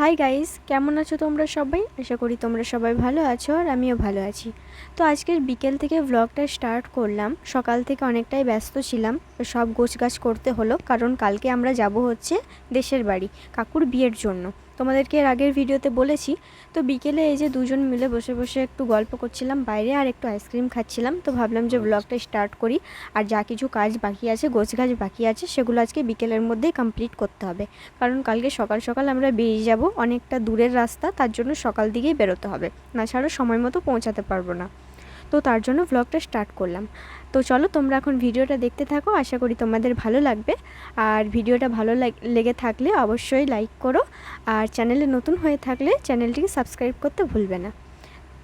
Hi guys, কেমন আছো তোমরা সবাই? আশা করি তোমরা সবাই ভালো আছো আর আমিও ভালো আছি। তো আজকের বিকেল থেকে ব্লগটা স্টার্ট করলাম। সকাল থেকে অনেকটাই ব্যস্ত ছিলাম, সব গোছগাছ করতে হলো কারণ কালকে আমরা যাব হচ্ছে দেশের বাড়ি কাকুর বিয়ের জন্য। তোমাদেরকে এর আগের ভিডিওতে বলেছি। তো বিকেলে এই যে দুজন মিলে বসে বসে একটু গল্প করছিলাম বাইরে আর একটু আইসক্রিম খাচ্ছিলাম। তো ভাবলাম যে ব্লগটা স্টার্ট করি, আর যা কিছু কাজ বাকি আছে, গোছগাছ বাকি আছে, সেগুলো আজকে বিকেলের মধ্যেই কমপ্লিট করতে হবে। কারণ কালকে সকাল সকাল আমরা বেরিয়ে যাব, অনেকটা দূরের রাস্তা, তার জন্য সকাল দিকেই বেরোতে হবে, না ছাড়া সময় মতো পৌঁছাতে পারবো না। তো তার জন্য ব্লগটা স্টার্ট করলাম। তো চলো তোমরা এখন ভিডিওটা দেখতে থাকো, আশা করি তোমাদের ভালো লাগবে। আর ভিডিওটা ভালো লেগে থাকলে অবশ্যই লাইক করো, আর চ্যানেলে নতুন হয়ে থাকলে চ্যানেলটিকে সাবস্ক্রাইব করতে ভুলবে না।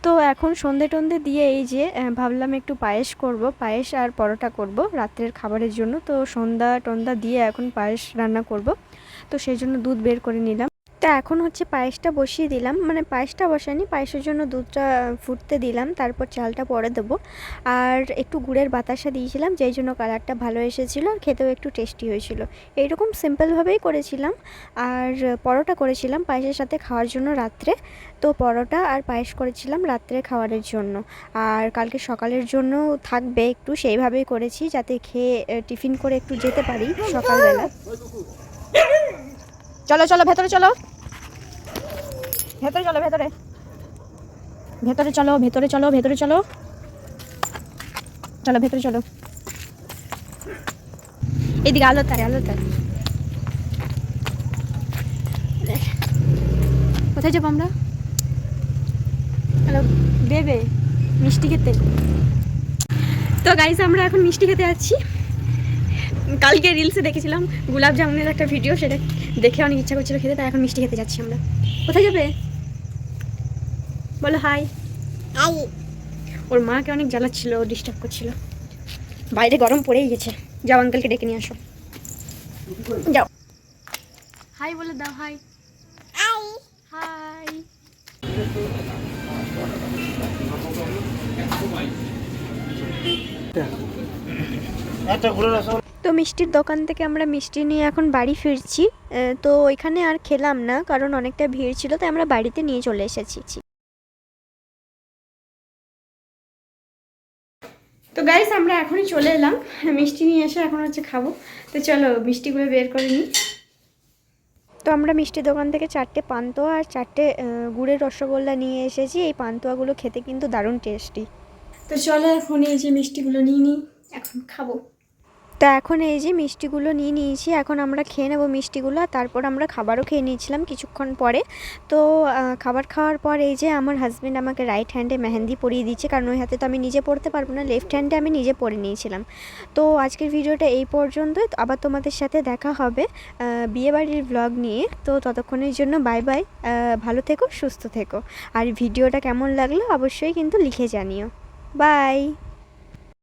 তো এখন সন্ধে টন্ধে দিয়ে এই যে ভাবলাম একটু পায়েস করব, পায়েস আর পরোটা করব রাত্রের খাবারের জন্য। তো সন্ধ্যা টন্ধা দিয়ে এখন পায়েস রান্না করব, তো সেই জন্য দুধ বের করে নিলাম। তা এখন হচ্ছে পায়েসটা বসিয়ে দিলাম, মানে পায়েসটা বসাইনি, পায়েসের জন্য দুধটা ফুটতে দিলাম, তারপর চালটা পরে দেবো। আর একটু গুড়ের বাতাসা দিয়েছিলাম, যেই জন্য কালারটা ভালো এসেছিলো আর খেতেও একটু টেস্টি হয়েছিল। এইরকম সিম্পলভাবেই করেছিলাম। আর পরোটা করেছিলাম পায়েসের সাথে খাওয়ার জন্য রাত্রে। তো পরোটা আর পায়েস করেছিলাম রাত্রে খাওয়ারের জন্য, আর কালকে সকালের জন্য থাকবে একটু, সেইভাবেই করেছি যাতে খেয়ে টিফিন করে একটু যেতে পারি সকালবেলা। চলো চলো ভেতরে চলো, ভেতরে চলো, ভেতরে ভেতরে চলো, ভেতরে চলো, ভেতরে চলো, চলো ভেতরে চলো। এদিকে আলোর তারে, আলোর তারে। কোথায় যাবো আমরা? হ্যালো দেবে মিষ্টি খেতে। তো গাইস আমরা এখন মিষ্টি খেতে যাচ্ছি। কালকে রিলসে দেখেছিলাম গোলাপ জামুনের একটা ভিডিও, সেটা দেখে অনেক ইচ্ছা করছিল খেতে, তাই এখন মিষ্টি খেতে যাচ্ছি আমরা। কোথায় যাবে বলো? হাই। ওর মাকে অনেক জ্বালাচ্ছিল, ডিস্টার্ব করছিল, বাইরে গরম পড়েই গেছে। যাও আঙ্কেলকে ডেকে নিয়ে আসো, যাও। হাই বলে দাও, হাই। হাই। তো মিষ্টির দোকান থেকে আমরা মিষ্টি নিয়ে এখন বাড়ি ফিরছি। তো ওইখানে আর খেলাম না কারণ অনেকটা ভিড় ছিল, তাই আমরা বাড়িতে নিয়ে চলে এসেছি। তো গাইস আমরা এখনই চলে এলাম, মিষ্টি নিয়ে এসে এখন হচ্ছে খাবো। তো চলো মিষ্টিগুলো বের করে নিই। তো আমরা মিষ্টির দোকান থেকে 4টে পান্তুয়া আর 4টে গুড়ের রসগোল্লা নিয়ে এসেছি। এই পান্তুয়াগুলো খেতে কিন্তু দারুণ টেস্টি। তো চলো এখন এই যে মিষ্টিগুলো নিয়ে নিই, এখন খাবো। তো এখন এই যে মিষ্টিগুলো নিয়ে নিয়েছি, এখন আমরা খেয়ে নেবো মিষ্টিগুলো, তারপর আমরা খাবারও খেয়ে নিয়েছিলাম কিছুক্ষণ পরে। তো খাবার খাওয়ার পর এই যে আমার হাজব্যান্ড আমাকে রাইট হ্যান্ডে মেহেন্দি পরিয়ে দিচ্ছে, কারণ ওই হাতে তো আমি নিজে পড়তে পারবো না, লেফট হ্যান্ডে আমি নিজে পরে নিয়েছিলাম। তো আজকের ভিডিওটা এই পর্যন্তই, আবার তোমাদের সাথে দেখা হবে বিয়েবাড়ির ব্লগ নিয়ে। তো ততক্ষণের জন্য বাই বাই, ভালো থেকো, সুস্থ থেকো। আর ভিডিওটা কেমন লাগলো অবশ্যই কিন্তু লিখে জানিও। বাই।